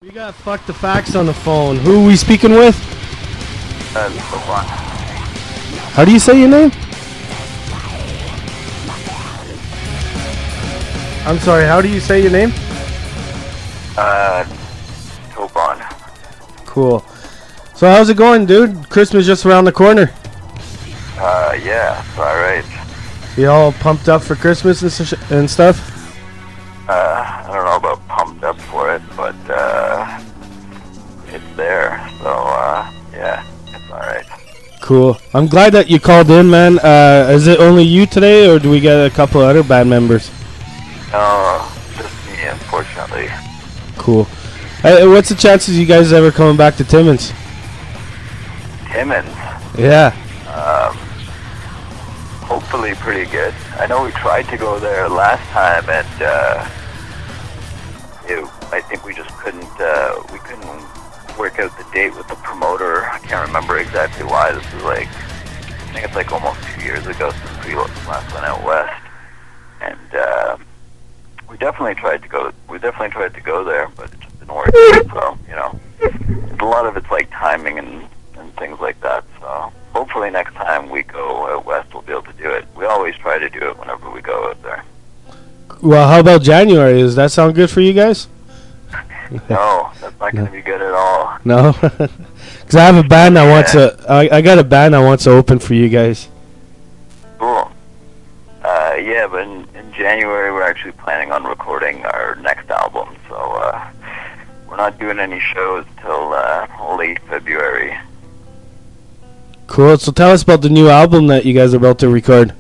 We got Fuck the Facts on the phone. Who are we speaking with? How do you say your name? I'm sorry, how do you say your name? Tobon. Cool. So how's it going, dude? Christmas just around the corner. Yeah, it's alright. You all pumped up for Christmas and stuff? I don't know about pumped up for it, but, it's there, so, yeah, it's alright. Cool. I'm glad that you called in, man. Is it only you today, or do we get a couple other band members? No, just me, unfortunately. Cool. What's the chances you guys ever coming back to Timmins? Timmins? Yeah. Hopefully pretty good. I know we tried to go there last time, and, I think we just couldn't work out the date with the promoter. I can't remember exactly why. This is like, I think it's like almost 2 years ago since we last went out west. And, we definitely tried to go there, but it just didn't work. So, you know, a lot of it's like timing and things like that. So hopefully next time we go out west, we'll be able to do it. We always try to do it whenever we go out there. Well, how about January? Does that sound good for you guys? No, that's not going to be good at all. No? Because I have a band that wants to... I got a band that wants to open for you guys. Cool. Yeah, but in January we're actually planning on recording our next album, so we're not doing any shows till late February. Cool. So tell us about the new album that you guys are about to record.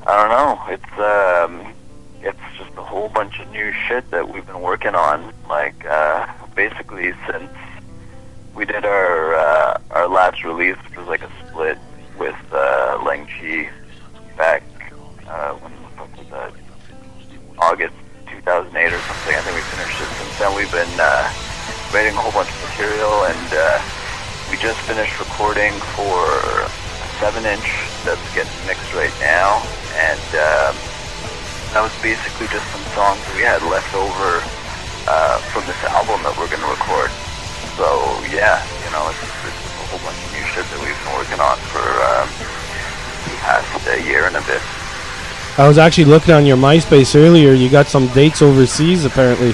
I don't know. It's just a whole bunch of new shit that we've been working on. Like, basically since we did our last release, which was like a split with Leng Chi back when the fuck was that? August 2008 or something. I think we finished it. Since then we've been writing a whole bunch of material, and we just finished recording for a 7-inch that's getting mixed right now, and that was basically just some songs that we had left over from this album that we're going to record. So yeah, you know, it's a whole bunch of new shit that we've been working on for the past year and a bit. I was actually looking on your MySpace earlier. You got some dates overseas, apparently.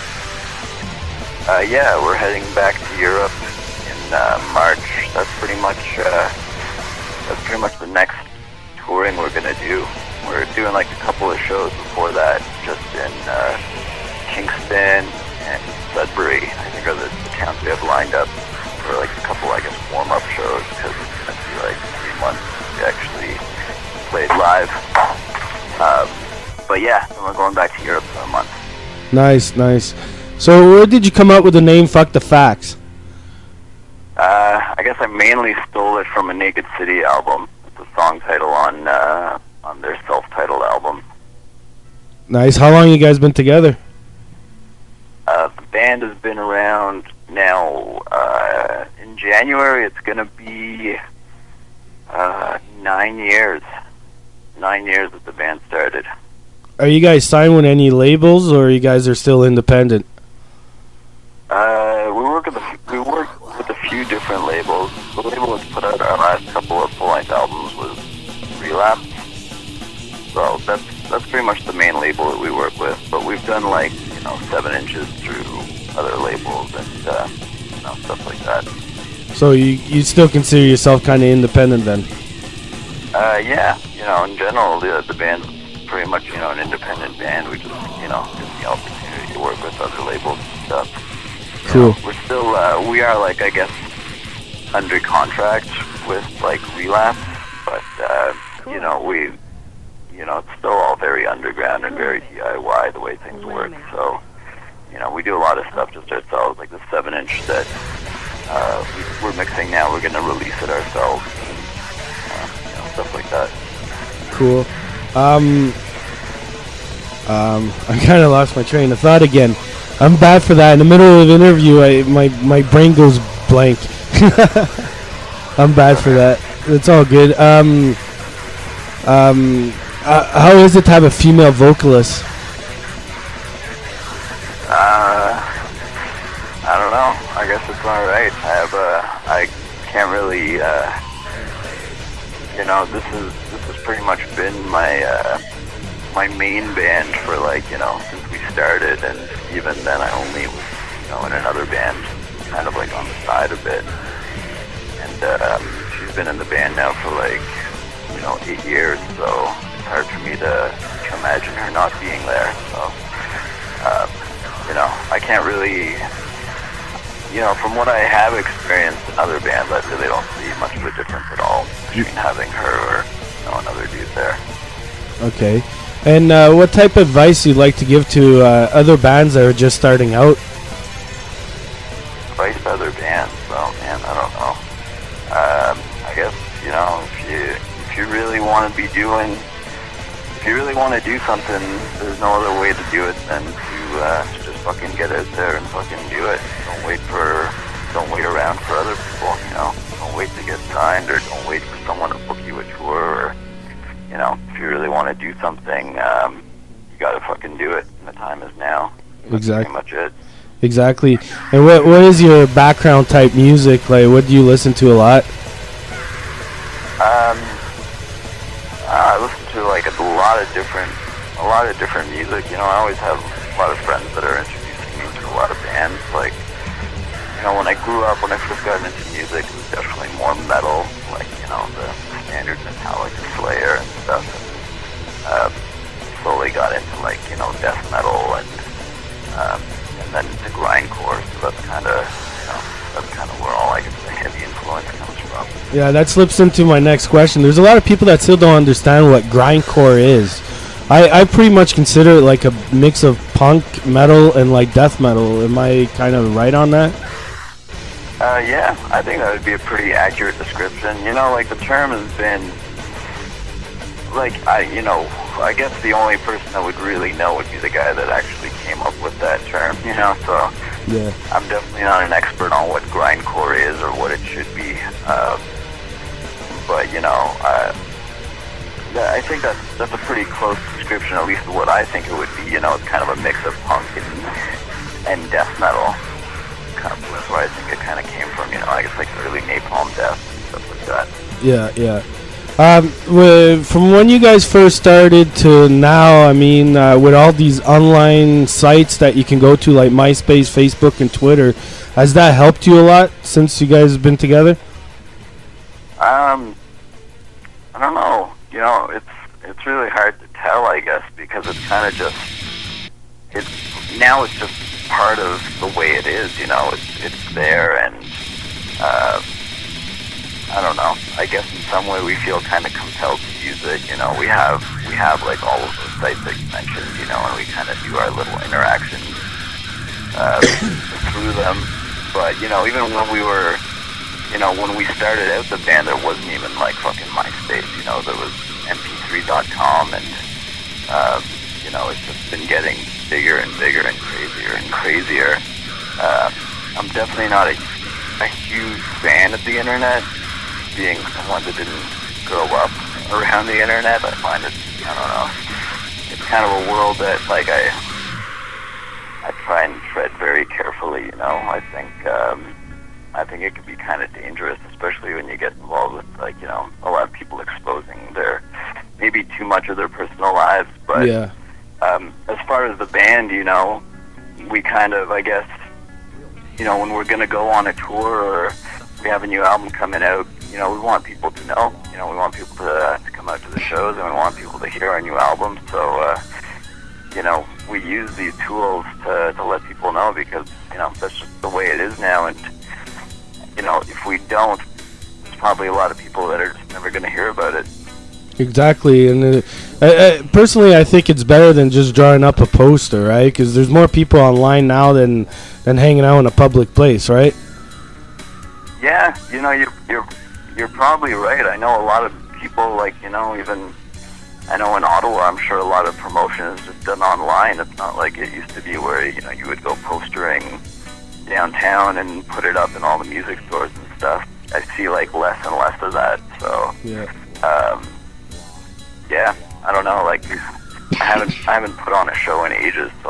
Yeah, we're heading back to Europe in March. That's pretty much the next touring we're gonna do. We're doing like a couple of shows before that, just in Kingston and Sudbury, I think are the towns we have lined up for like a couple, I guess, warm-up shows, because it's gonna be like 3 months to actually play live. But yeah, then we're going back to Europe for a month. Nice, nice. So where did you come up with the name Fuck the Facts? I guess I mainly stole it from a Naked City album. It's a song title on their self-titled album. Nice. How long you guys been together? The band has been around now, in January it's going to be 9 years. 9 years that the band started. Are you guys signed with any labels, or you guys are still independent? We work with a few different labels. The label that's put out our last couple of full-length albums was Relapse. So that's pretty much the main label that we work with. But we've done like, you know, 7 inches through other labels and you know, stuff like that. So you still consider yourself kind of independent then? Yeah, you know, in general, the band's pretty much, you know, an independent band. We just, you know, get the opportunity to work with other labels and stuff. Cool. We're still, we are, like, I guess, under contract with, like, Relapse, but, cool. You know, it's still all very underground and very DIY the way things work, so, you know, we do a lot of stuff just ourselves, like the 7-inch that we're mixing now, we're going to release it ourselves, and, you know, stuff like that. Cool. I kind of lost my train of thought again. I'm bad for that. In the middle of an interview, my brain goes blank. I'm bad for that. It's all good. How is it to have a female vocalist? I don't know. I guess it's alright. I can't really, this has pretty much been my main band for since we started, and even then I only was, in another band, kind of like on the side a bit. And she's been in the band now for 8 years, so it's hard for me to imagine her not being there. So, I can't really, from what I have experienced in other bands, I really don't see much of a difference at all between having her or another dude there. Okay. And what type of advice you'd like to give to other bands that are just starting out? Advice to other bands? Oh man, I don't know. I guess, if you really want to do something, there's no other way to do it than to just fucking get out there and fucking do it. Don't wait around for other people, Don't wait to get signed, or don't wait for someone to book you a tour, or, if you really want to do something, you gotta fucking do it, and the time is now. That's pretty much it. Exactly. And what is your background type music? Like, what do you listen to a lot? I listen to a lot of different music. I always have a lot of friends that are introducing me to a lot of bands. When I grew up, when I first got into music, it was definitely more metal, the standard Metallica, Slayer and stuff. And slowly got into death metal and then into grindcore. So that's kind of where all the heavy influence comes from. Yeah, that slips into my next question. There's a lot of people that still don't understand what grindcore is. I pretty much consider it like a mix of punk, metal, and death metal. Am I kind of right on that? Yeah, I think that would be a pretty accurate description. The term has been, I guess the only person that would really know would be the guy that actually came up with that term, so yeah. I'm definitely not an expert on what grindcore is or what it should be, but, I think that's a pretty close description, at least of what I think it would be. It's kind of a mix of punk and death metal. That's where I think it kind of came from, I guess early Napalm Death and stuff like that. Yeah. From when you guys first started to now, with all these online sites that you can go to, like MySpace, Facebook, and Twitter, has that helped you a lot since you guys have been together? I don't know. It's really hard to tell, I guess, because it's kind of just, it's just part of the way it is, it's there, and I don't know. I guess in some way we feel kind of compelled to use it. We have all of those sites that you mentioned, and we kind of do our little interactions through them. But even when we were, when we started out the band, there wasn't even fucking MySpace. There was mp3.com, and it's just been getting bigger and bigger and crazier. I'm definitely not a huge fan of the internet. Being someone that didn't grow up around the internet, I find it, I don't know, it's kind of a world that I try and tread very carefully. I think it can be kind of dangerous, especially when you get involved with a lot of people exposing maybe too much of their personal lives. But yeah. As far as the band, we kind of, I guess, when we're going to go on a tour or we have a new album coming out, we want people to know. We want people to come out to the shows, and we want people to hear our new album. So, we use these tools to let people know, because, that's just the way it is now. And, if we don't, there's probably a lot of people that are just never going to hear about it. Exactly, and personally, I think it's better than just drawing up a poster, right? Because there's more people online now than hanging out in a public place, right? Yeah, you're probably right. I know a lot of people, even I know in Ottawa, I'm sure a lot of promotion is just done online. It's not like it used to be where you would go postering downtown and put it up in all the music stores and stuff. I see less and less of that. So yeah, I don't know. I haven't put on a show in ages, so